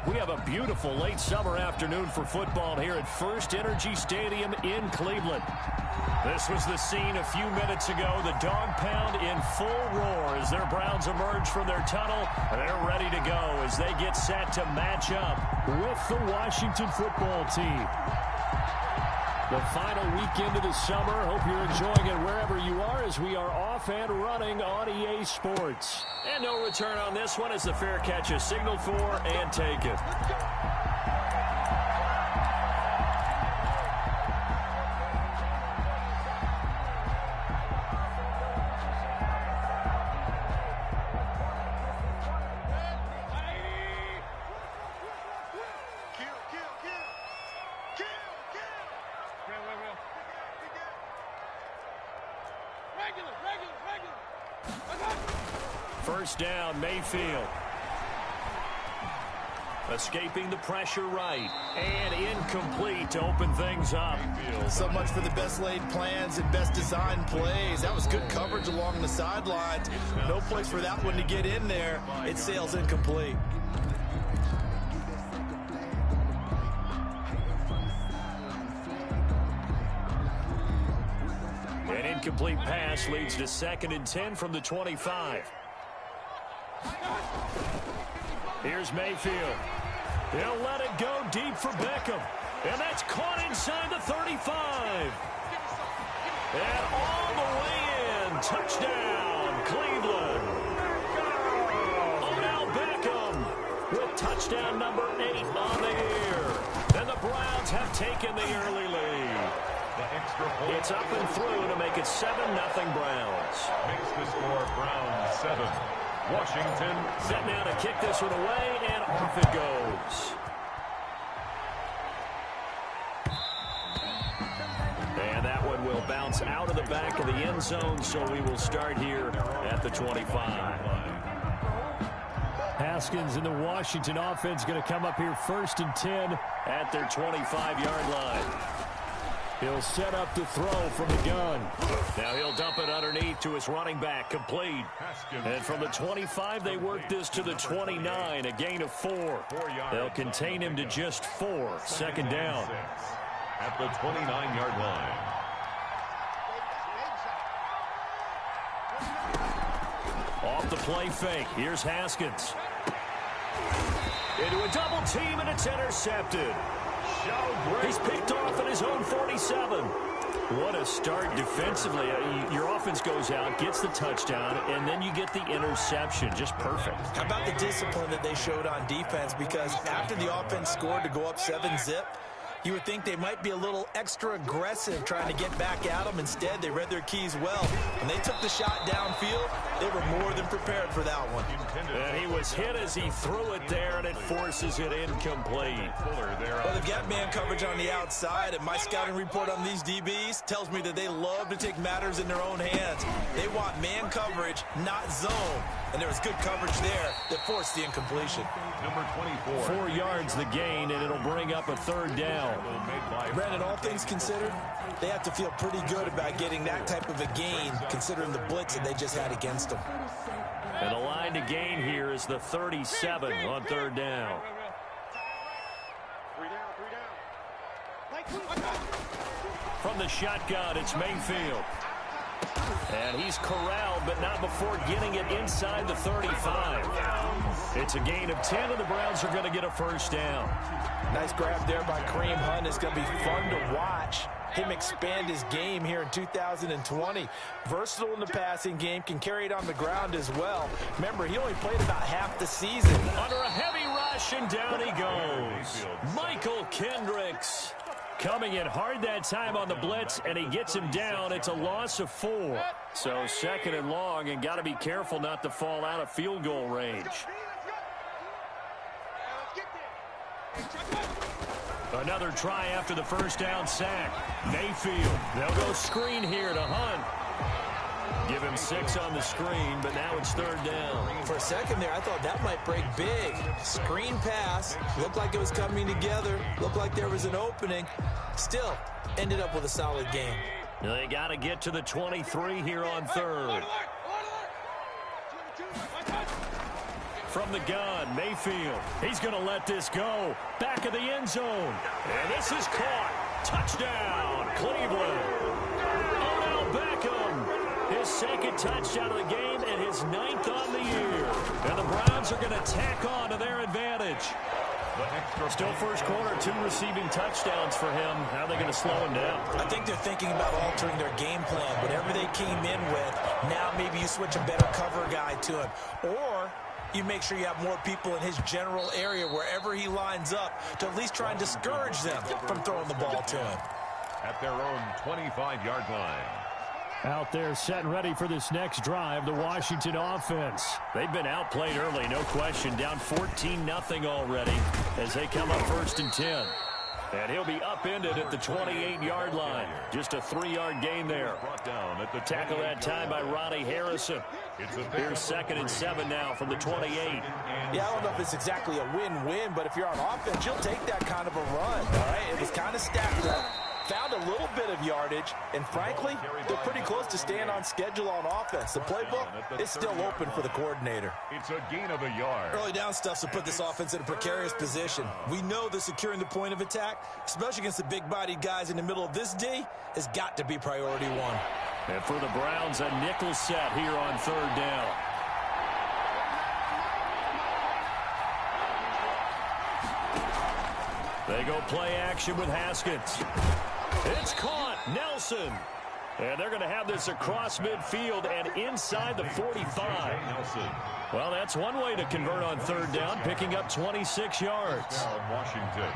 We have a beautiful late summer afternoon for football here at First Energy Stadium in Cleveland. This was the scene a few minutes ago. The dog pound in full roar as their Browns emerge from their tunnel. They're ready to go as they get set to match up with the Washington football team. The final weekend of the summer. Hope you're enjoying it wherever you are as we are off and running on EA Sports. And no return on this one as the fair catch is signaled for and taken. First down, Mayfield. Escaping the pressure right. And incomplete to open things up. So much for the best laid plans and best designed plays. That was good coverage along the sidelines. No place for that one to get in there. It sails incomplete. An incomplete pass leads to 2nd and 10 from the 25. Here's Mayfield. He'll let it go deep for Beckham. And that's caught inside the 35. And all the way in. Touchdown, Cleveland. Odell Beckham with touchdown number 8 on the year. And the Browns have taken the early lead. It's up and through to make it 7-0 Browns. Makes the score Browns 7. Washington set now to kick this one away, and off it goes. And that one will bounce out of the back of the end zone, so we will start here at the 25. Haskins and the Washington offense going to come up here 1st and 10 at their 25-yard line. He'll set up to throw from the gun. Now he'll dump it underneath to his running back, complete. And from the 25, they work this to the 29, a gain of 4. They'll contain him to just 4. 2nd down. At the 29-yard line. Off the play fake. Here's Haskins. Into a double team, and it's intercepted. He's picked off at his own 47. What a start defensively. Your offense goes out, gets the touchdown, and then you get the interception. Just perfect. How about the discipline that they showed on defense? Because after the offense scored to go up 7-zip, you would think they might be a little extra aggressive trying to get back at them. Instead, they read their keys well. When they took the shot downfield, they were more than prepared for that one. And he was hit as he threw it there, and it forces it incomplete. Well, they've got man coverage on the outside, and my scouting report on these DBs tells me that they love to take matters in their own hands. They want man coverage, not zone. And there was good coverage there that forced the incompletion. Number 24. 4 yards the gain, and it'll bring up a 3rd down. Brandon, all things considered, they have to feel pretty good about getting that type of a gain, considering the blitz that they just had against them. And the line to gain here is the 37 on 3rd down. From the shotgun, it's Mayfield. And he's corralled, but not before getting it inside the 35. It's a gain of 10, and the Browns are going to get a 1st down. Nice grab there by Kareem Hunt. It's going to be fun to watch him expand his game here in 2020. Versatile in the passing game, can carry it on the ground as well. Remember, he only played about half the season. Under a heavy rush, and down he goes. Michael Kendricks coming in hard that time on the blitz, and he gets him down. It's a loss of 4. So 2nd and long, and got to be careful not to fall out of field goal range. Another try after the 1st down sack. Mayfield, they'll go screen here to Hunt. Give him 6 on the screen, but now it's 3rd down. For a second there, I thought that might break big. Screen pass, looked like it was coming together, looked like there was an opening. Still, ended up with a solid game. They got to get to the 23 here on 3rd. from the gun. Mayfield, he's going to let this go. Back of the end zone. And this is caught. Touchdown, Cleveland. Odell Beckham, his second touchdown of the game and his 9th on the year. And the Browns are going to tack on to their advantage. Still first quarter, 2 receiving touchdowns for him. How are they going to slow him down? I think they're thinking about altering their game plan. Whatever they came in with, now maybe you switch a better cover guy to him. Or you make sure you have more people in his general area wherever he lines up to at least try and discourage them from throwing the ball to him. At their own 25-yard line. Out there set and ready for this next drive, the Washington offense. They've been outplayed early, no question. Down 14-0 already as they come up 1st and 10. And he'll be upended at the 28-yard line. Just a 3-yard gain there. Tackle that time by Ronnie Harrison. Here's 2nd and 7 now from the 28. Yeah, I don't know if it's exactly a win-win, but if you're on offense, you'll take that kind of a run, all right? It was kind of stacked up. Found a little bit of yardage, and frankly, they're pretty close to staying on schedule on offense. The playbook is still open for the coordinator. It's a gain of a yard. Early down stuff to put this offense in a precarious position. We know that securing the point of attack, especially against the big-bodied guys in the middle of this D, has got to be priority 1. And for the Browns, a nickel set here on 3rd down. They go play action with Haskins. It's caught. Nelson. And they're going to have this across midfield and inside the 45. Well, that's one way to convert on 3rd down, picking up 26 yards. Washington.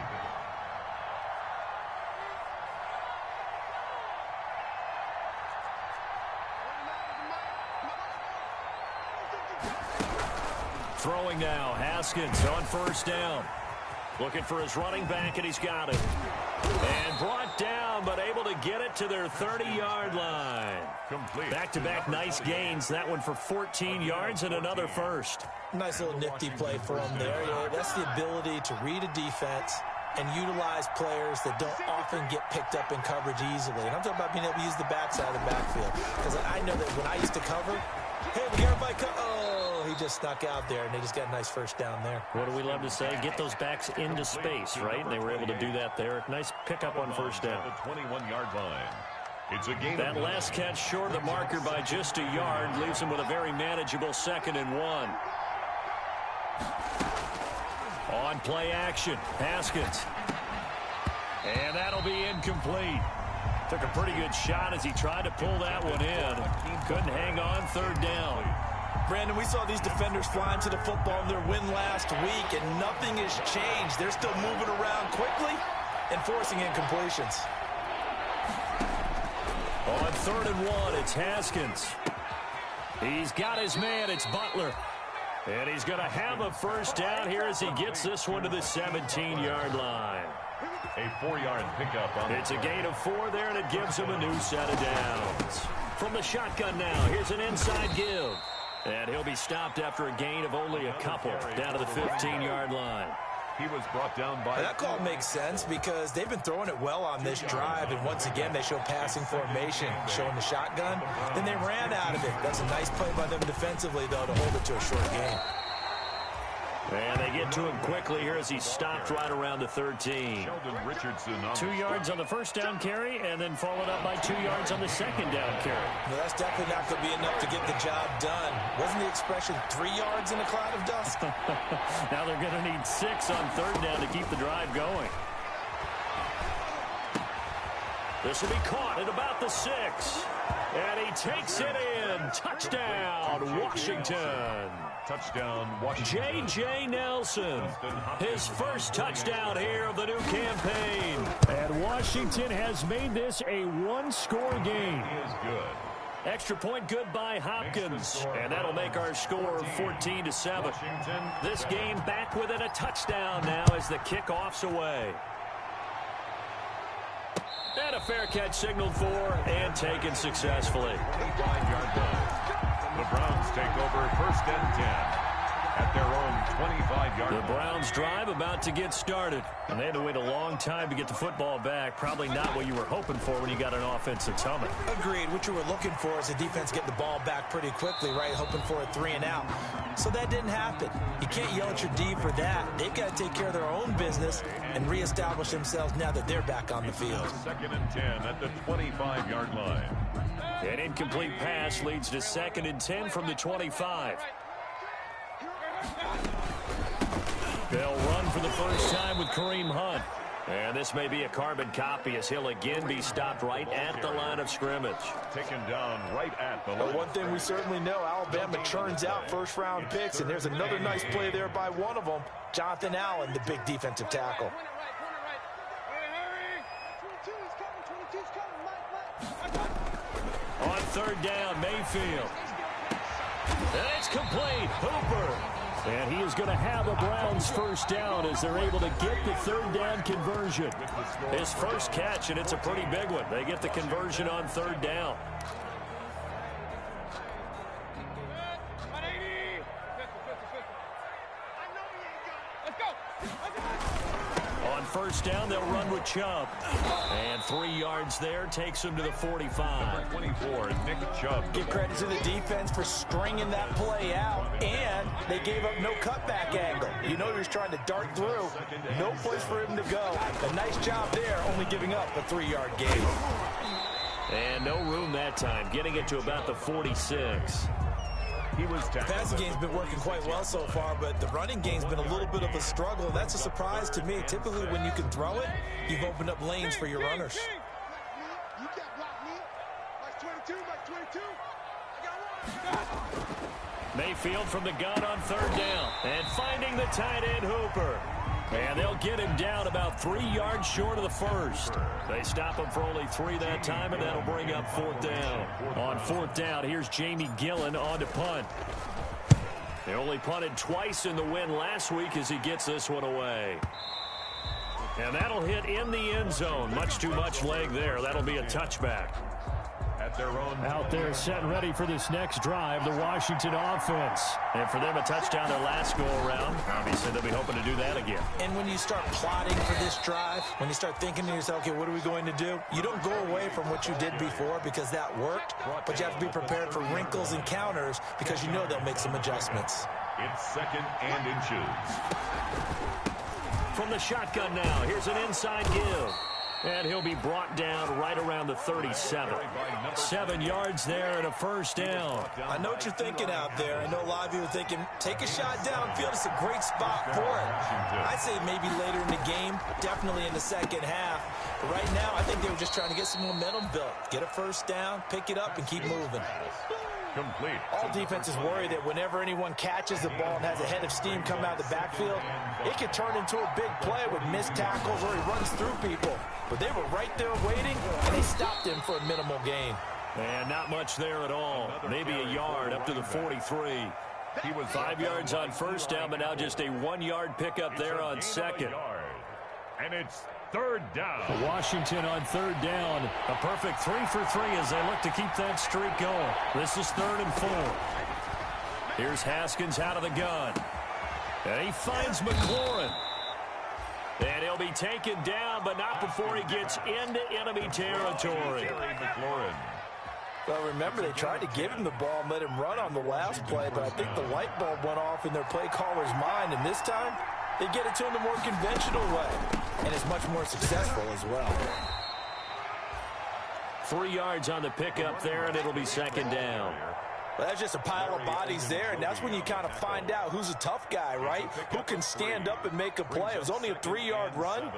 Throwing now. Haskins on 1st down. Looking for his running back, and he's got it. And brought down, but able to get it to their 30-yard line. Back-to-back nice gains. That one for 14 yards and another first. Nice little nifty play for him there. Yeah, that's the ability to read a defense and utilize players that don't often get picked up in coverage easily. And I'm talking about being able to use the backside of the backfield. Because I know that when I used to cover, hey, we got everybody oh, he just snuck out there, and they just got a nice first down there. What do we love to say? Get those backs into space, right? And they were able to do that there. Nice pickup on 1st down. The 21-yard line. It's a gain. That last catch short of the marker by just a yard leaves him with a very manageable 2nd and 1. On play action, Haskins. And that'll be incomplete. Took a pretty good shot as he tried to pull that one in. Couldn't hang on 3rd down. Brandon, we saw these defenders flying to the football in their win last week, and nothing has changed. They're still moving around quickly and forcing incompletions. On 3rd and 1, it's Haskins. He's got his man. It's Butler. And he's going to have a first down here as he gets this one to the 17-yard line. A 4-yard pickup on It's a gain of 4 there, and it gives him a new set of downs. From the shotgun now, here's an inside give. And he'll be stopped after a gain of only a couple down to the 15-yard line. He was brought down by... That call makes sense because they've been throwing it well on this drive, and once again they show passing formation, showing the shotgun. Then they ran out of it. That's a nice play by them defensively, though, to hold it to a short gain. And they get to him quickly here as he's stopped right around the 13. Sheldon Richardson on 2 yards on the first down carry, and then followed up by 2 yards on the second down carry. Well, that's definitely not going to be enough to get the job done. Wasn't the expression 3 yards in a cloud of dust? Now they're going to need 6 on 3rd down to keep the drive going. This will be caught at about the 6. And he takes it in. Touchdown, Washington. Touchdown, Washington. J.J. Nelson, his first touchdown here of the new campaign. And Washington has made this a one-score game. He is good. Extra point good by Hopkins. And that'll make our score 14-7. This game back within a touchdown now as the kickoff's away. And a fair catch signaled for and taken successfully. 5-yard line. The Browns take over 1st and 10 at their own 25-yard line. The Browns drive about to get started. And they had to wait a long time to get the football back. Probably not what you were hoping for when you got an offense that's humming. Agreed. What you were looking for is the defense getting the ball back pretty quickly, right? Hoping for a 3 and out. So that didn't happen. You can't yell at your D for that. They've got to take care of their own business and reestablish themselves now that they're back on the field. 2nd and 10 at the 25-yard line. An incomplete pass leads to 2nd and 10 from the 25. They'll run for the first time with Kareem Hunt. And this may be a carbon copy as he'll again be stopped right at the line of scrimmage. Taken down right at the line. One thing we certainly know, Alabama churns out first-round picks, and there's another nice play there by one of them, Jonathan Allen, the big defensive tackle. On 3rd down, Mayfield. And it's complete. Hooper. And he is going to have a Browns first down as they're able to get the 3rd down conversion. His first catch, and it's a pretty big one. They get the conversion on 3rd down. On 1st down, they'll run with Chubb. And 3 yards there takes him to the 45. 24, Nick Chubb. Give credit to the defense for stringing that play out, and they gave up no cutback angle. You know he was trying to dart through. No place for him to go. A nice job there, only giving up a 3-yard gain. And no room that time, getting it to about the 46. He was The passing game's been working quite well so far, but the running game's been a little bit of a struggle. That's a surprise to me. Typically, when you can throw it, you've opened up lanes for your runners. Mayfield from the gun on 3rd down. And finding the tight end, Hooper. And they'll get him down about 3 yards short of the first. They stop him for only 3 that time, and that'll bring up 4th down. On 4th down, here's Jamie Gillen on to punt. They only punted twice in the win last week as he gets this one away. And that'll hit in the end zone. Much too much leg there. That'll be a touchback. at their own. Out there set ready for this next drive, the Washington offense. And for them, a touchdown their last go-around. Obviously, they'll be hoping to do that again. And when you start plotting for this drive, when you start thinking to yourself, okay, what are we going to do? You don't go away from what you did before because that worked, but you have to be prepared for wrinkles and counters because you know they'll make some adjustments. It's second and inches. From the shotgun now, here's an inside give. And he'll be brought down right around the 37. 7 yards there and a first down. I know what you're thinking out there. I know a lot of you are thinking, take a shot downfield. It's a great spot for it. I'd say maybe later in the game, definitely in the second half. But right now, I think they were just trying to get some momentum built. Get a first down, pick it up, and keep moving. Complete. All defenses worry that whenever anyone catches the ball and has a head of steam come out of the backfield, it could turn into a big play with missed tackles or he runs through people. But they were right there waiting, and they stopped him for a minimal gain. And not much there at all. Maybe a yard up to the 43. He was 5 yards on first down, but now just a 1 yard pickup there on second. And it's third down. Washington on third down. A perfect 3 for 3 as they look to keep that streak going. This is 3rd and 4. Here's Haskins out of the gun. And he finds McLaurin. And he'll be taken down, but not before he gets into enemy territory. McLaurin. Well, remember, they tried to give him the ball and let him run on the last play, but I think the light bulb went off in their play caller's mind, and this time, they get it to him the more conventional way, and it's much more successful as well. 3 yards on the pickup there, and it'll be second down. Well, that's just a pile of bodies there, and that's when you kind of find out who's a tough guy, right? Who can stand up and make a play. It was only a 3-yard run,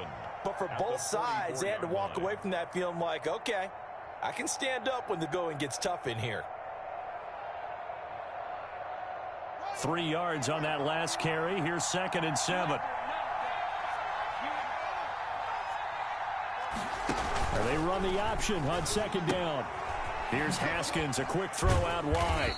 but for both sides, they had to walk away from that feeling like, okay, I can stand up when the going gets tough in here. 3 yards on that last carry. Here's 2nd and 7. And they run the option on second down. Here's Haskins, a quick throw out wide.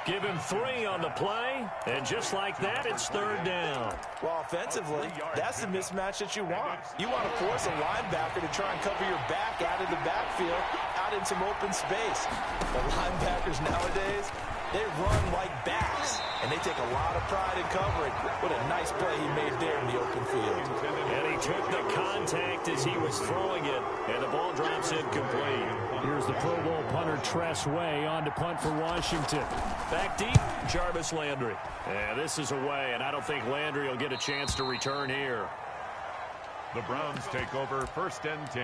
Give him 3 on the play, and just like that, it's third down. Well, offensively, that's the mismatch that you want. You want to force a linebacker to try and cover your back out of the backfield, out in some open space. The linebackers nowadays, They run like backs, and they take a lot of pride in covering. What a nice play he made there in the open field. And he took the contact as he was throwing it, and the ball drops incomplete. Here's the Pro Bowl punter Tress Way on to punt for Washington. Back deep, Jarvis Landry. Yeah, this is away, and I don't think Landry will get a chance to return here. The Browns take over 1st and 10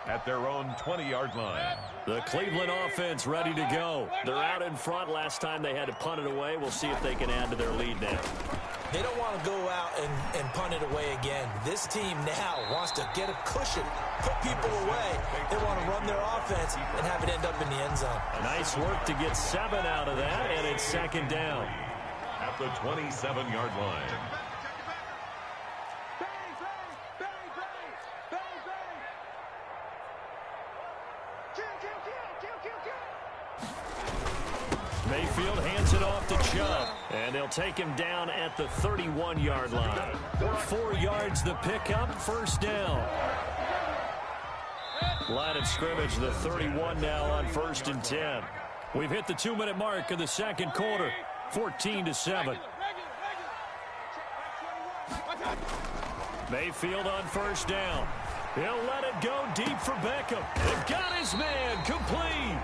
at their own 20-yard line. The Cleveland offense ready to go. They're out in front. Last time they had to punt it away. We'll see if they can add to their lead now. They don't want to go out and punt it away again. This team now wants to get a cushion, put people away. They want to run their offense and have it end up in the end zone. Nice work to get 7 out of that, and it's 2nd down. At the 27-yard line. Mayfield hands it off to Chubb, and they'll take him down at the 31-yard line. 4 yards the pickup, 1st down. Line of scrimmage, the 31 now on 1st and 10. We've hit the 2-minute mark of the 2nd quarter, 14-7. Mayfield on 1st down. He'll let it go deep for Beckham. They've got his man complete.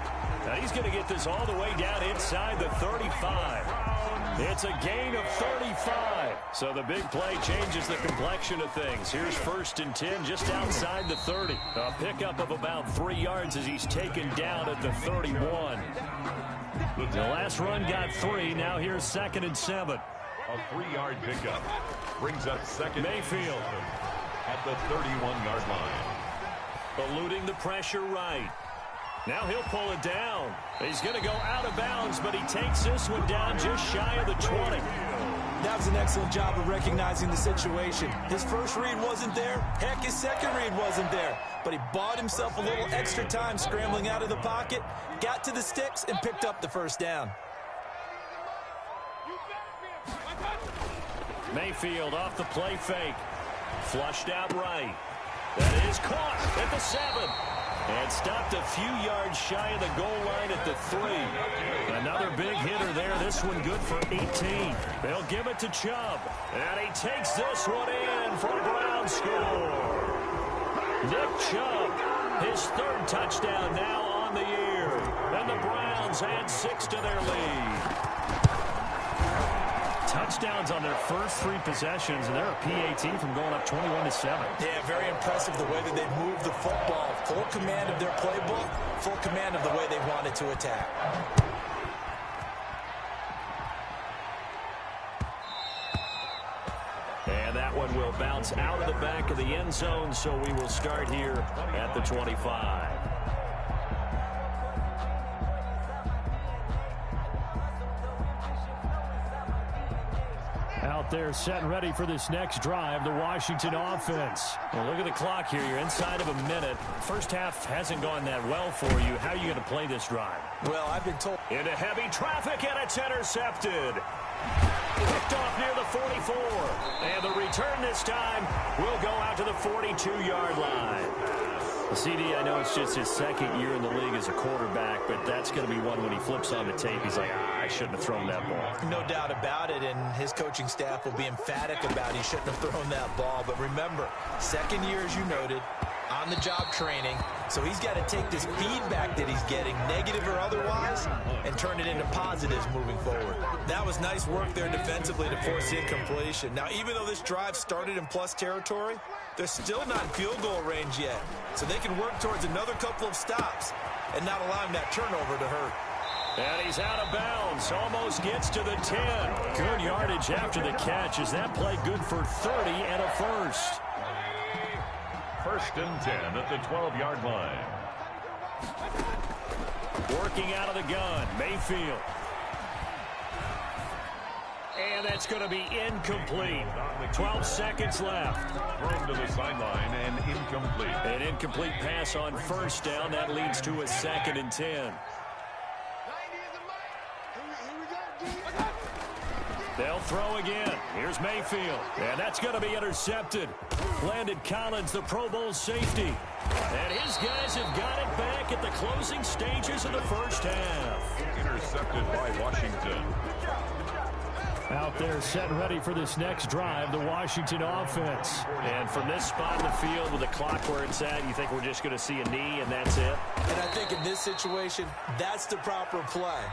Now he's going to get this all the way down inside the 35. It's a gain of 35. So the big play changes the complexion of things. Here's 1st and 10 just outside the 30. A pickup of about 3 yards as he's taken down at the 31. The last run got 3. Now here's 2nd and 7. A 3-yard pickup brings up 2nd. Mayfield at the 31-yard line. eluding the pressure right. Now he'll pull it down. He's going to go out of bounds, but he takes this one down just shy of the 20. That was an excellent job of recognizing the situation. His first read wasn't there. Heck, his second read wasn't there. But he bought himself a little extra time scrambling out of the pocket, got to the sticks, and picked up the 1st down. Mayfield off the play fake. Flushed out right. That is caught at the 7. And stopped a few yards shy of the goal line at the 3. Another big hitter there. This one good for 18. They'll give it to Chubb. And he takes this one in for a Brown score. Nick Chubb, his 3rd touchdown now on the year. And the Browns add 6 to their lead. Touchdowns on their first 3 possessions, and they're a PAT from going up 21-7. Yeah, very impressive the way that they've moved the football. Full command of their playbook, full command of the way they wanted to attack. And that one will bounce out of the back of the end zone, so we will start here at the 25. Out there set and ready for this next drive, the Washington offense. Well, look at the clock here. You're inside of a minute. First half hasn't gone that well for you. How are you going to play this drive? Well, I've been told. Into heavy traffic, and it's intercepted. Picked off near the 44. And the return this time will go out to the 42-yard line. CD, I know it's just his 2nd year in the league as a quarterback, but that's going to be one when he flips on the tape. He's like, I shouldn't have thrown that ball. No doubt about it, and his coaching staff will be emphatic about he shouldn't have thrown that ball. But remember, 2nd year, as you noted, on-the-job training. So he's got to take this feedback that he's getting, negative or otherwise, and turn it into positives moving forward. That was nice work there defensively to force incompletion. Now, even though this drive started in plus territory, they're still not in field goal range yet. So they can work towards another couple of stops and not allowing that turnover to hurt. And he's out of bounds. Almost gets to the 10. Good yardage after the catch. Is that play good for 30 and a 1st? 1st and 10 at the 12-yard line. Working out of the gun, Mayfield. And that's going to be incomplete. 12 seconds left. Thrown to the sideline and incomplete. An incomplete pass on 1st down. That leads to a 2nd and 10. They'll throw again. Here's Mayfield. And that's going to be intercepted. Landon Collins, the Pro Bowl safety. And his guys have got it back at the closing stages of the first half. Intercepted by Washington. Out there set and ready for this next drive, the Washington offense. And from this spot in the field with the clock where it's at, you think we're just going to see a knee and that's it? And I think in this situation, that's the proper play.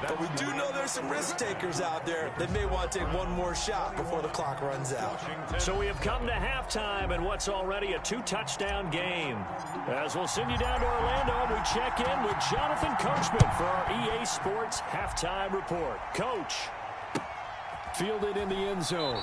But we do know there's some risk takers out there that may want to take one more shot before the clock runs out. So we have come to halftime in what's already a 2-touchdown game. As we'll send you down to Orlando, we check in with Jonathan Coachman for our EA Sports Halftime Report. Coach. Fielded in the end zone.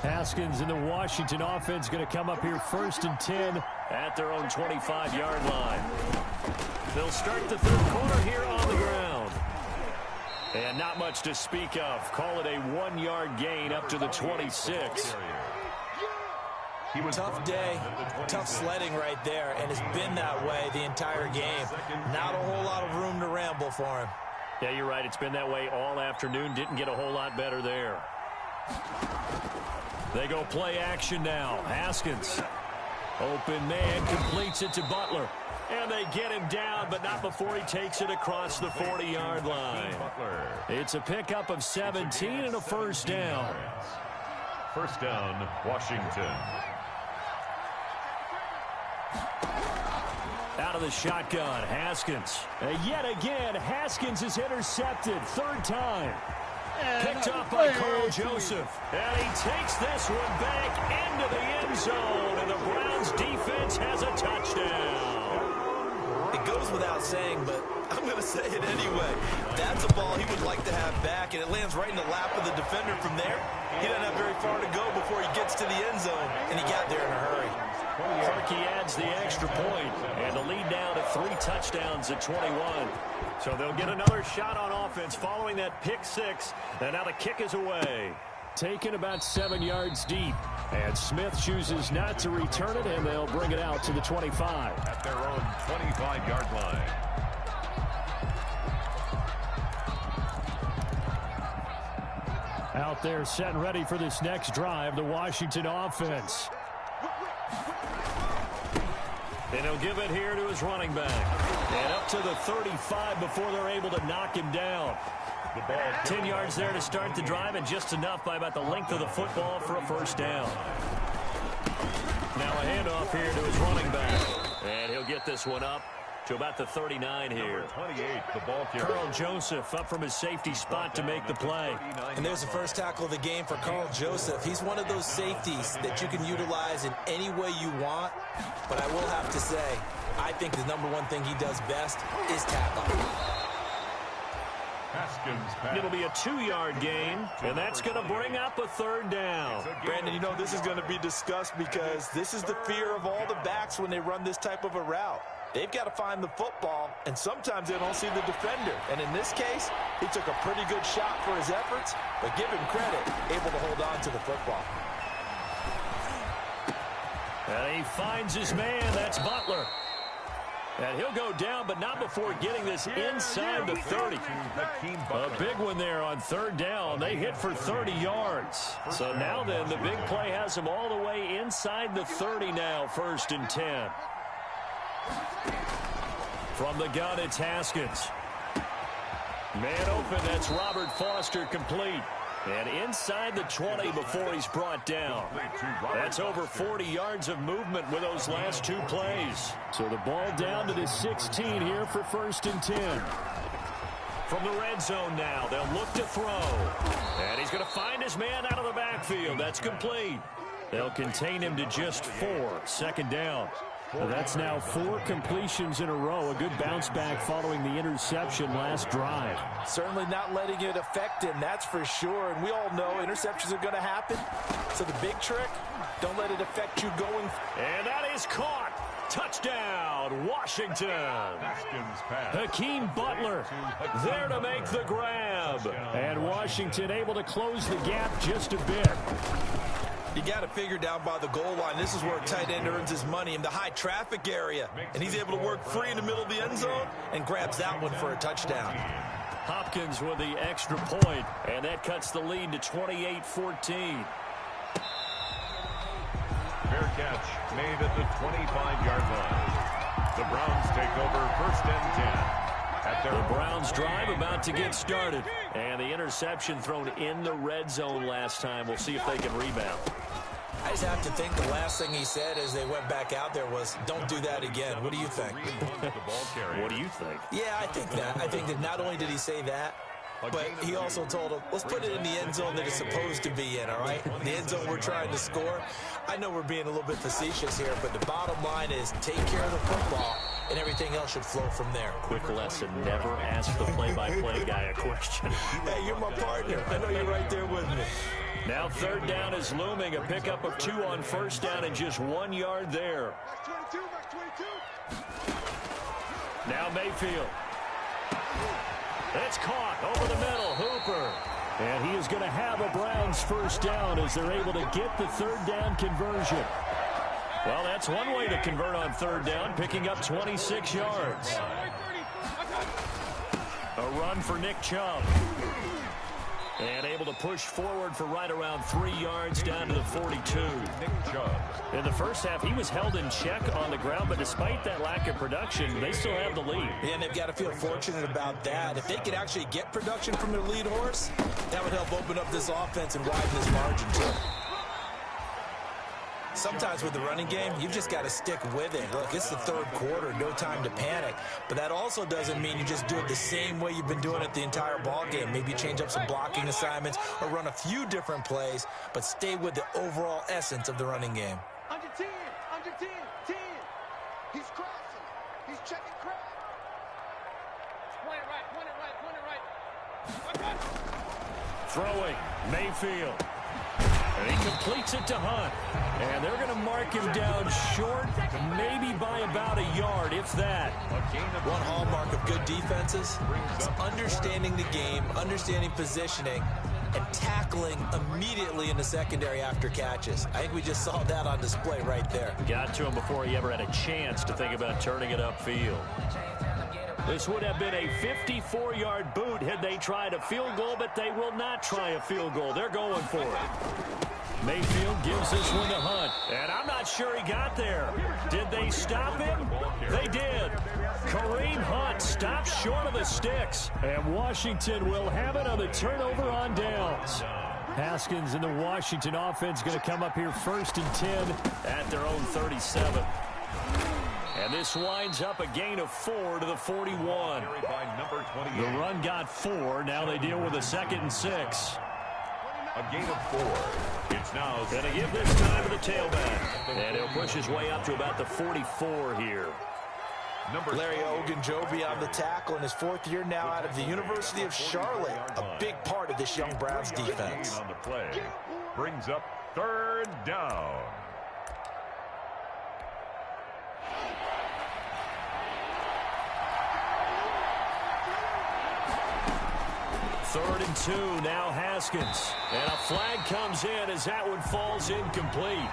Haskins and the Washington offense going to come up here 1st and 10 at their own 25-yard line. They'll start the third quarter here on the ground. And not much to speak of. Call it a 1-yard gain up to the 26. Tough day, tough sledding right there, and it's been that way the entire game. Not a whole lot of room to ramble for him. Yeah, you're right. It's been that way all afternoon. Didn't get a whole lot better there. They go play action now. Haskins. Open man completes it to Butler. And they get him down, but not before he takes it across the 40-yard line. It's a pickup of 17 and a first down. First down, Washington. Out of the shotgun, Haskins. Yet again, Haskins is intercepted. 3rd time. Picked up by Carl Joseph. And he takes this one back into the end zone. And the Browns defense has a touchdown. It goes without saying, but I'm going to say it anyway. That's a ball he would like to have back, and it lands right in the lap of the defender from there. He doesn't have very far to go before he gets to the end zone, and he got there in a hurry. Harkey adds the extra point, and the lead down to 3 touchdowns at 21. So they'll get another shot on offense following that pick 6, and now the kick is away. Taken about 7 yards deep, and Smith chooses not to return it, and they'll bring it out to the 25. At their own 25-yard line. Out there set and ready for this next drive, the Washington offense. And he'll give it here to his running back. And up to the 35 before they're able to knock him down. 10 yards there to start the drive, and just enough by about the length of the football for a first down. Now a handoff here to his running back. And he'll get this one up to about the 39 here. 28, the ball carrier. Carl Joseph up from his safety spot to make the play. And there's the first tackle of the game for Carl Joseph. He's one of those safeties that you can utilize in any way you want. But I will have to say, I think the #1 thing he does best is tackle. It'll be a 2-yard gain, and that's going to bring up a 3rd down. Brandon, you know this is going to be discussed because this is the fear of all the backs when they run this type of a route. They've got to find the football, and sometimes they don't see the defender. And in this case, he took a pretty good shot for his efforts, but give him credit, able to hold on to the football. And he finds his man. That's Butler. And he'll go down, but not before getting this inside the 30. A big one there on 3rd down. They hit for 30 yards. So now then, the big play has them all the way inside the 30 now, 1st and 10. From the gun, it's Haskins. Man open, that's Robert Foster complete. And inside the 20 before he's brought down. That's over 40 yards of movement with those last 2 plays. So the ball down to the 16 here for 1st and 10. From the red zone now, they'll look to throw. And he's going to find his man out of the backfield. That's complete. They'll contain him to just 4. 2nd down. Well, that's now 4 completions in a row. A good bounce back following the interception last drive. Certainly not letting it affect him, that's for sure. And we all know interceptions are going to happen. So the big trick, don't let it affect you going. And that is caught. Touchdown, Washington. Hakeem Butler there to make the grab. And Washington able to close the gap just a bit. You got to figure down by the goal line. This is where a tight end earns his money, in the high traffic area. And he's able to work free in the middle of the end zone and grabs that one for a touchdown. Hopkins with the extra point, and that cuts the lead to 28-14. Fair catch made at the 25-yard line. The Browns take over 1st and 10. The Browns drive about to get started. And the interception thrown in the red zone last time. We'll see if they can rebound. I just have to think the last thing he said as they went back out there was, don't do that again. What do you think? What do you think? Yeah, I think that. I think that not only did he say that, but he also told him, let's put it in the end zone that it's supposed to be in, all right? The end zone we're trying to score. I know we're being a little bit facetious here, but the bottom line is take care of the football, and everything else should flow from there. Quick lesson, never ask the play-by-play guy a question. Hey, you're my partner. I know you're right there with me. Now 3rd down is looming. A pickup of 2 on 1st down and just 1 yard there. Now Mayfield. It's caught over the middle. Hooper. And he is going to have a Browns 1st down as they're able to get the 3rd down conversion. Well, that's one way to convert on 3rd down, picking up 26 yards. A run for Nick Chubb. And able to push forward for right around 3 yards down to the 42. Nick Chubb. In the first half, he was held in check on the ground, but despite that lack of production, they still have the lead. Yeah, and they've got to feel fortunate about that. If they could actually get production from their lead horse, that would help open up this offense and widen this margin too. Sometimes with the running game, you've just got to stick with it. Look, it's the 3rd quarter, no time to panic. But that also doesn't mean you just do it the same way you've been doing it the entire ball game. Maybe change up some blocking assignments or run a few different plays, but stay with the overall essence of the running game. Under 10, 10. He's crossing. He's checking crowd. Point it right. Throwing, Mayfield. And he completes it to Hunt. And they're going to mark him down short, maybe by about a yard, if that. One hallmark of good defenses is understanding the game, understanding positioning, and tackling immediately in the secondary after catches. I think we just saw that on display right there. Got to him before he ever had a chance to think about turning it upfield. This would have been a 54-yard boot had they tried a field goal, but they will not try a field goal. They're going for it. Mayfield gives this one to Hunt, and I'm not sure he got there. Did they stop him? They did. Kareem Hunt stops short of the sticks, and Washington will have it on the turnover on downs. Haskins and the Washington offense going to come up here 1st and 10 at their own 37. And this winds up a gain of 4 to the 41. The run got 4. Now they deal with a 2nd and 6. A gain of 4. It's now going to give this time to the tailback. And he'll push his way up to about the 44 here. Larry Ogunjobi on the tackle in his 4th year now out of the University of Charlotte. A big part of this young Browns defense. On the play brings up 3rd down. Third and 2, now Haskins. And a flag comes in as that one falls incomplete.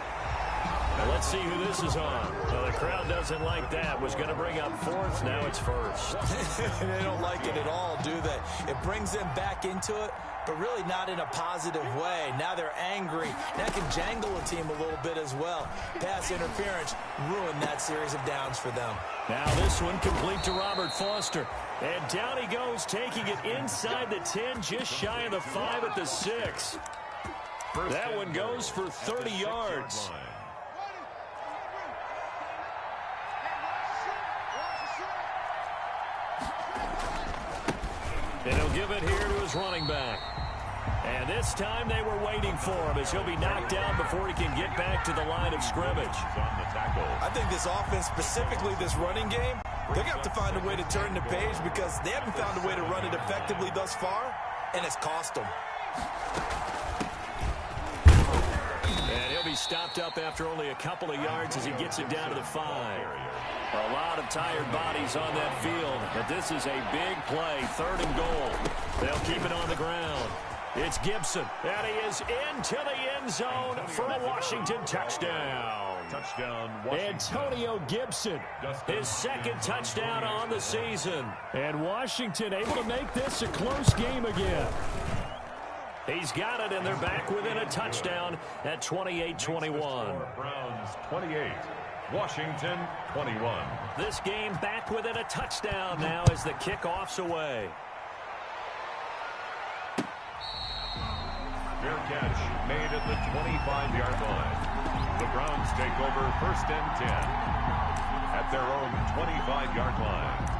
Now let's see who this is on. Well, the crowd doesn't like that. Was going to bring up 4th, now it's 1st. They don't like it at all, do they? It brings them back into it, but really not in a positive way. Now they're angry. That can jangle a team a little bit as well. Pass interference ruined that series of downs for them. Now this one complete to Robert Foster. And down he goes, taking it inside the 10, just shy of the 5 at the 6. That one goes for 30 yards. And he'll give it here to his running back. And this time they were waiting for him as he'll be knocked down before he can get back to the line of scrimmage. I think this offense, specifically this running game, they're going to have to find a way to turn the page because they haven't found a way to run it effectively thus far, and it's cost them. And he'll be stopped up after only a couple of yards as he gets it down to the 5. A lot of tired bodies on that field, but this is a big play, 3rd and goal. They'll keep it on the ground. It's Gibson, and he is into the end zone for a Washington touchdown. Touchdown, Washington. Antonio Gibson, his second touchdown on the season. And Washington able to make this a close game again. He's got it, and they're back within a touchdown at 28-21. Browns 28, Washington 21. This game back within a touchdown now as the kickoff's away. Fair catch made at the 25-yard line. The Browns take over 1st and 10 at their own 25-yard line.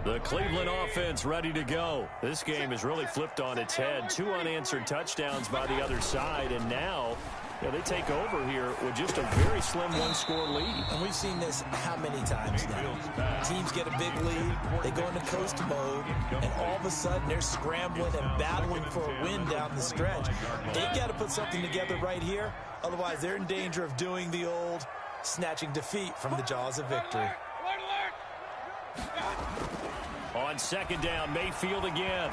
The Cleveland offense ready to go. This game is really flipped on its head. 2 unanswered touchdowns by the other side, and now they take over here with just a very slim one-score lead. And we've seen this how many times now? Teams get a big lead, they go into coast mode, and all of a sudden they're scrambling and battling for a win down the stretch. They've got to put something together right here, otherwise they're in danger of doing the old snatching defeat from the jaws of victory. On second down, Mayfield again.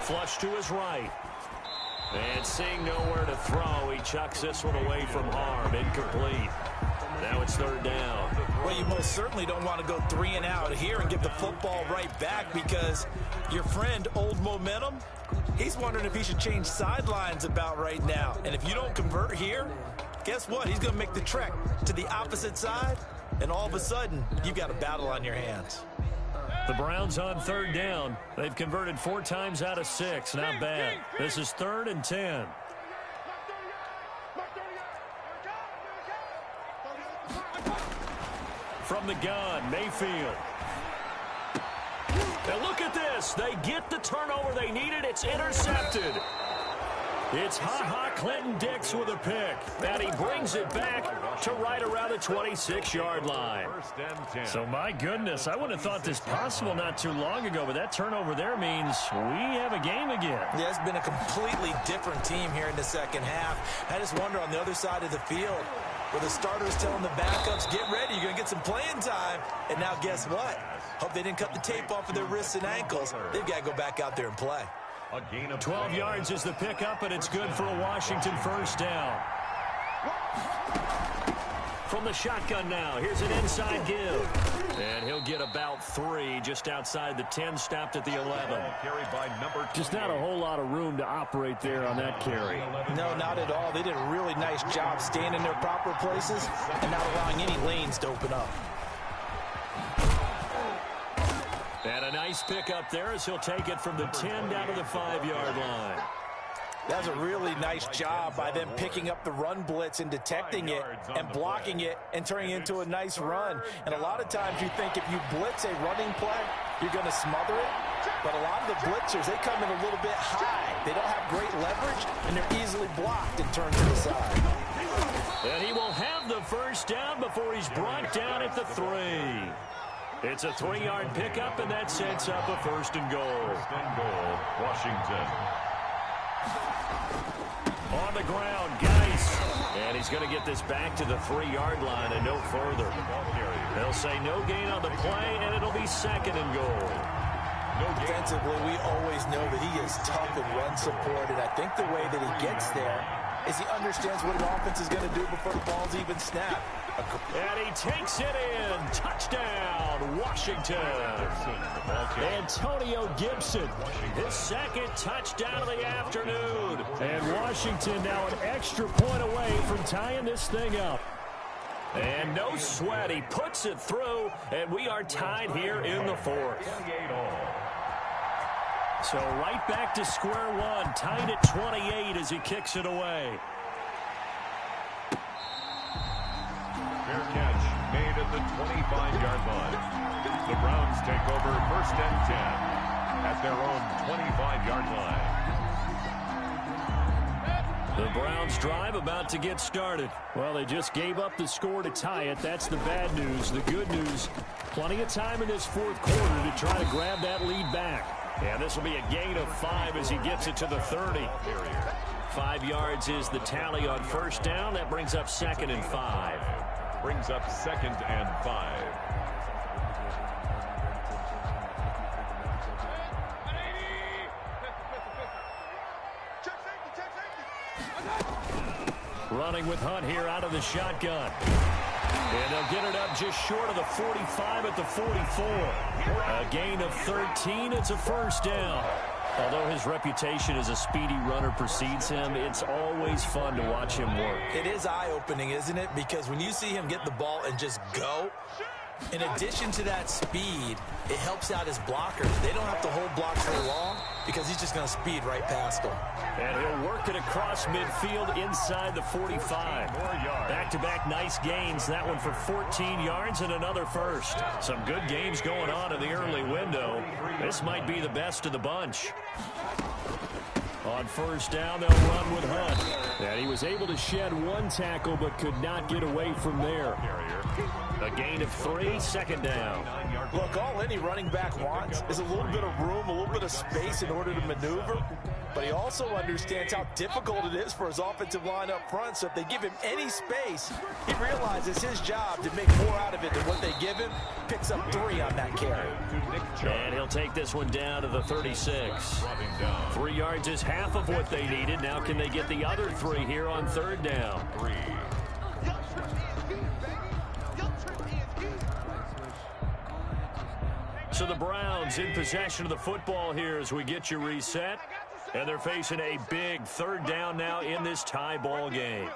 Flush to his right. And seeing nowhere to throw, he chucks this one away from harm. Incomplete. Now it's 3rd down. Well, you most certainly don't want to go 3 and out here and give the football right back, because your friend, Old Momentum, he's wondering if he should change sidelines about right now. And if you don't convert here, guess what? He's going to make the trek to the opposite side, and all of a sudden, you've got a battle on your hands. The Browns on 3rd down. They've converted 4 times out of 6. Not bad. This is 3rd and 10. From the gun, Mayfield. And look at this. They get the turnover they needed. It's intercepted. It's Ha-Ha Clinton-Dix with a pick. And he brings it back to right around the 26-yard line. So, my goodness, I wouldn't have thought this possible not too long ago, but that turnover there means we have a game again. Yeah, it's been a completely different team here in the second half. I just wonder on the other side of the field, where the starters telling the backups, get ready, you're going to get some playing time. And now guess what? Hope they didn't cut the tape off of their wrists and ankles. They've got to go back out there and play. A gain of 12 yards is the pickup, and it's good for a Washington 1st down. From the shotgun now, here's an inside give. And he'll get about 3 just outside the 10, stopped at the 11. Carried by number 2. Just not a whole lot of room to operate there on that carry. No, not at all. They did a really nice job staying in their proper places and not allowing any lanes to open up. And a nice pickup there as he'll take it from the 10 down to the 5-yard line. That was a really nice job by them picking up the run blitz and detecting it and blocking it and turning it into a nice run. And a lot of times you think if you blitz a running play, you're going to smother it. But a lot of the blitzers, they come in a little bit high. They don't have great leverage, and they're easily blocked and turned to the side. And he will have the 1st down before he's brought down at the 3. It's a 3-yard pickup, and that sets up a 1st and goal. 1st and goal, Washington. On the ground, Geis. And he's going to get this back to the 3-yard line and no further. They'll say no gain on the play, and it'll be 2nd and goal. Defensively, we always know that he is tough in run support, and I think the way that he gets there is he understands what an offense is going to do before the ball's even snapped. And he takes it in. Touchdown, Washington. Antonio Gibson, his 2nd touchdown of the afternoon. And Washington now an extra point away from tying this thing up. And no sweat, he puts it through, and we are tied here in the 4th. So right back to square one, tied at 28 as he kicks it away. Fair catch made at the 25-yard line. The Browns take over 1st and 10 at their own 25-yard line. The Browns drive about to get started. Well, they just gave up the score to tie it. That's the bad news. The good news, plenty of time in this 4th quarter to try to grab that lead back. And this will be a gain of 5 as he gets it to the 30. 5 yards is the tally on 1st down. That brings up 2nd and 5. Brings up 2nd and 5. Running with Hunt here out of the shotgun. And they'll get it up just short of the 45 at the 44. A gain of 13. It's a first down. Although his reputation as a speedy runner precedes him, it's always fun to watch him work. It is eye-opening, isn't it? Because when you see him get the ball and just go, in addition to that speed, it helps out his blockers. They don't have to hold blocks for long because he's just going to speed right past them. And he'll work it across midfield inside the 45. Back-to-back nice gains. That one for 14 yards and another first. Some good games going on in the early window. This might be the best of the bunch. On first down, they'll run with Hunt. And he was able to shed one tackle but could not get away from there. A gain of 3, second down. Look, all any running back wants is a little bit of room, a little bit of space in order to maneuver. But he also understands how difficult it is for his offensive line up front. So if they give him any space, he realizes his job to make more out of it than what they give him. Picks up 3 on that carry. And he'll take this one down to the 36. 3 yards is half of what they needed. Now can they get the other 3 here on third down? 3. So the Browns in possession of the football here as we get you reset. And they're facing a big third down now in this tie ball game.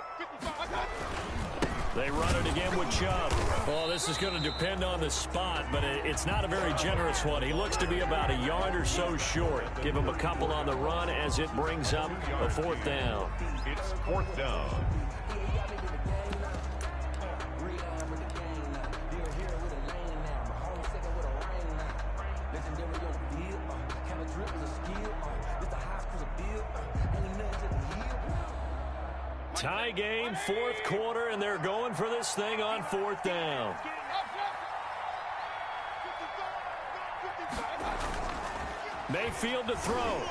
They run it again with Chubb. Well, this is going to depend on the spot, but it's not a very generous one. He looks to be about a yard or so short. Give him a couple on the run as it brings up a fourth down. It's 4th down. Tie game, fourth quarter, and they're going for this thing on fourth down. Mayfield to throw.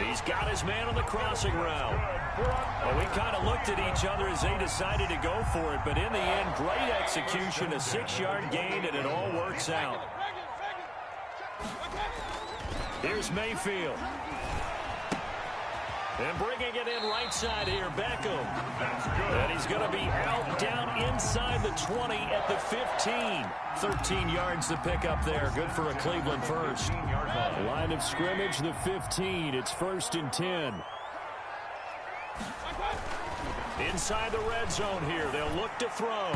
He's got his man on the crossing route. Well, we kind of looked at each other as they decided to go for it, but in the end, great execution, a 6-yard gain, and it all works out. Here's Mayfield. And bringing it in right side here, Beckham. That's good. And he's going to be out down inside the 20 at the 15. 13 yards to pick up there. Good for a Cleveland first. Line of scrimmage, the 15. It's 1st and 10. Inside the red zone here. They'll look to throw.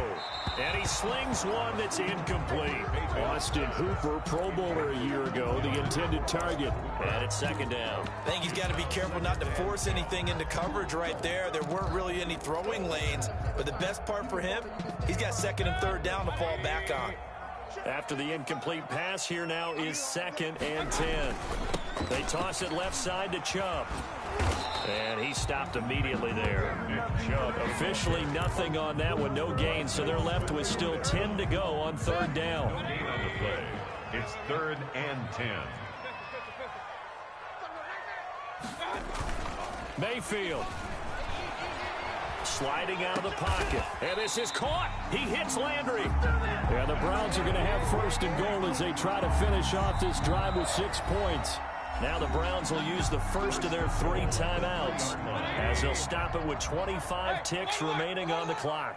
And he slings one that's incomplete. Austin Hooper, Pro Bowler a year ago, the intended target. And it's second down. I think he's got to be careful not to force anything into coverage right there. There weren't really any throwing lanes. But the best part for him, he's got 2nd and 3rd down to fall back on. After the incomplete pass, here now is 2nd and 10. They toss it left side to Chubb. And he stopped immediately there. Chubb officially nothing on that one, no gain. So they're left with still 10 to go on third down. Gain on the play. It's 3rd and 10. Mayfield. Sliding out of the pocket. And this is caught. He hits Landry. And the Browns are going to have 1st and goal as they try to finish off this drive with 6 points. Now the Browns will use the first of their 3 timeouts as they'll stop it with 25 ticks remaining on the clock.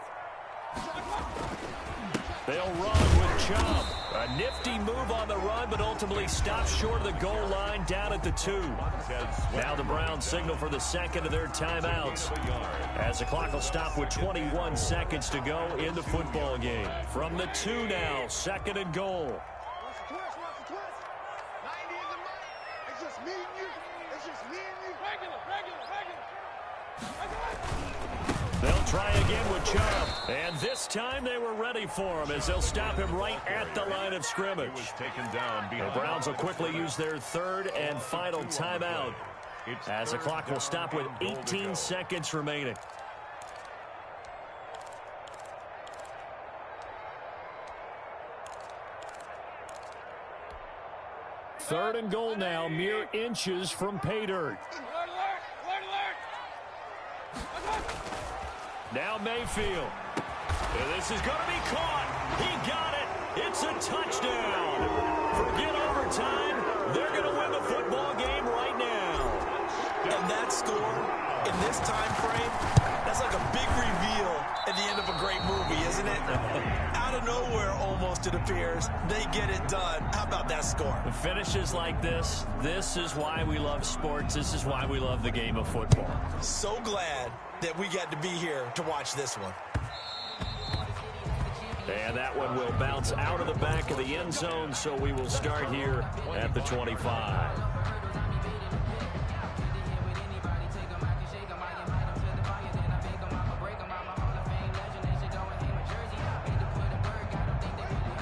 They'll run with Chubb. A nifty move on the run, but ultimately stops short of the goal line down at the 2. Now the Browns signal for the 2nd of their timeouts as the clock will stop with 21 seconds to go in the football game. From the 2 now, 2nd and goal. They'll try again with Chubb. And this time they were ready for him as they'll stop him right at the line of scrimmage. He was taken down behind. The Browns will quickly use their 3rd and final timeout as the clock will stop with 18 seconds remaining. Third and goal now, mere inches from pay dirt. Now Mayfield. And this is going to be caught. He got it. It's a touchdown. Forget overtime. They're going to win the football game right now. And that score in this time frame, that's like a big reveal at the end of a great movie, isn't it? Out of nowhere, almost, it appears, they get it done. How about that score? The finishes like this is why we love sports. This is why we love the game of football. So glad that we got to be here to watch this one. And that one will bounce out of the back of the end zone, so we will start here at the 25.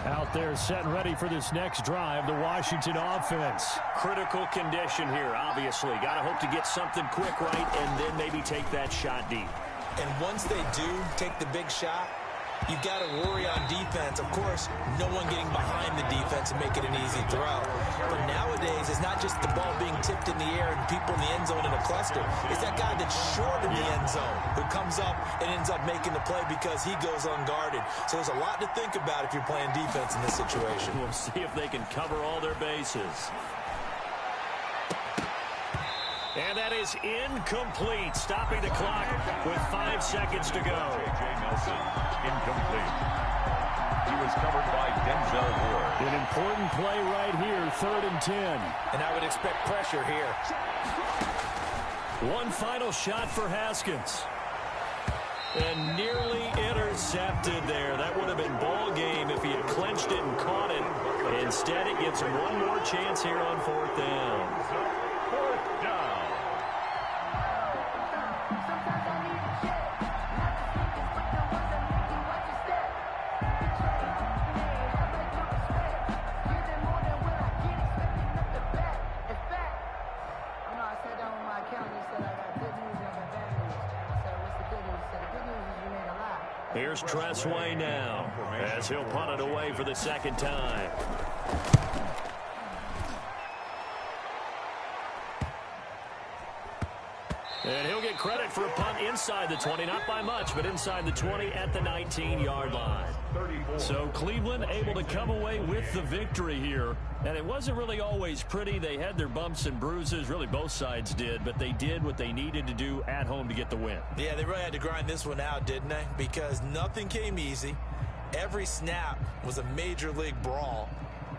Out there set and ready for this next drive, the Washington offense. Critical condition here, obviously. Got to hope to get something quick right and then maybe take that shot deep. And once they do take the big shot, you've got to worry on defense. Of course, no one getting behind the defense and make it an easy throw. But nowadays, it's not just the ball being tipped in the air and people in the end zone in a cluster. It's that guy that's short in the end zone who comes up and ends up making the play because he goes unguarded. So there's a lot to think about if you're playing defense in this situation. We'll see if they can cover all their bases. And that is incomplete, stopping the clock with 5 seconds to go. J.J. Nelson, incomplete. He was covered by Denzel Ward. An important play right here, 3rd and 10. And I would expect pressure here. One final shot for Haskins. And nearly intercepted there. That would have been ball game if he had clenched it and caught it. Instead, it gives him one more chance here on 4th down. 4th down. Here's Tressway now as he'll punt it away for the 2nd time. And he'll get credit for a punt inside the 20, not by much, but inside the 20 at the 19-yard line. So Cleveland able to come away with the victory here. And it wasn't really always pretty. They had their bumps and bruises. Really, both sides did. But they did what they needed to do at home to get the win. Yeah, they really had to grind this one out, didn't they? Because nothing came easy. Every snap was a major league brawl.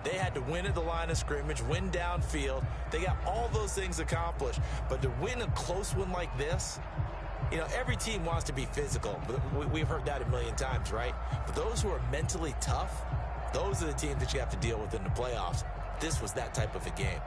They had to win at the line of scrimmage, win downfield. They got all those things accomplished. But to win a close one like this, you know, every team wants to be physical. We've heard that a million times, right? But those who are mentally tough, those are the teams that you have to deal with in the playoffs. This was that type of a game.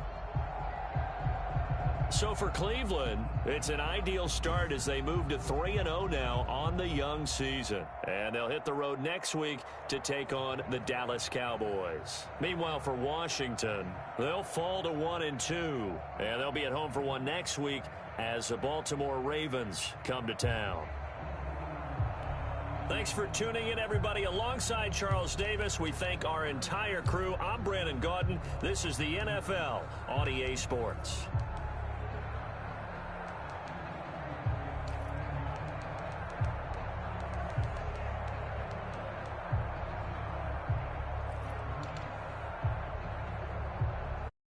So for Cleveland, it's an ideal start as they move to 3-0 now on the young season. And they'll hit the road next week to take on the Dallas Cowboys. Meanwhile, for Washington, they'll fall to 1-2. And they'll be at home for one next week as the Baltimore Ravens come to town. Thanks for tuning in, everybody. Alongside Charles Davis, we thank our entire crew. I'm Brandon Gaudin. This is the NFL on EA Sports.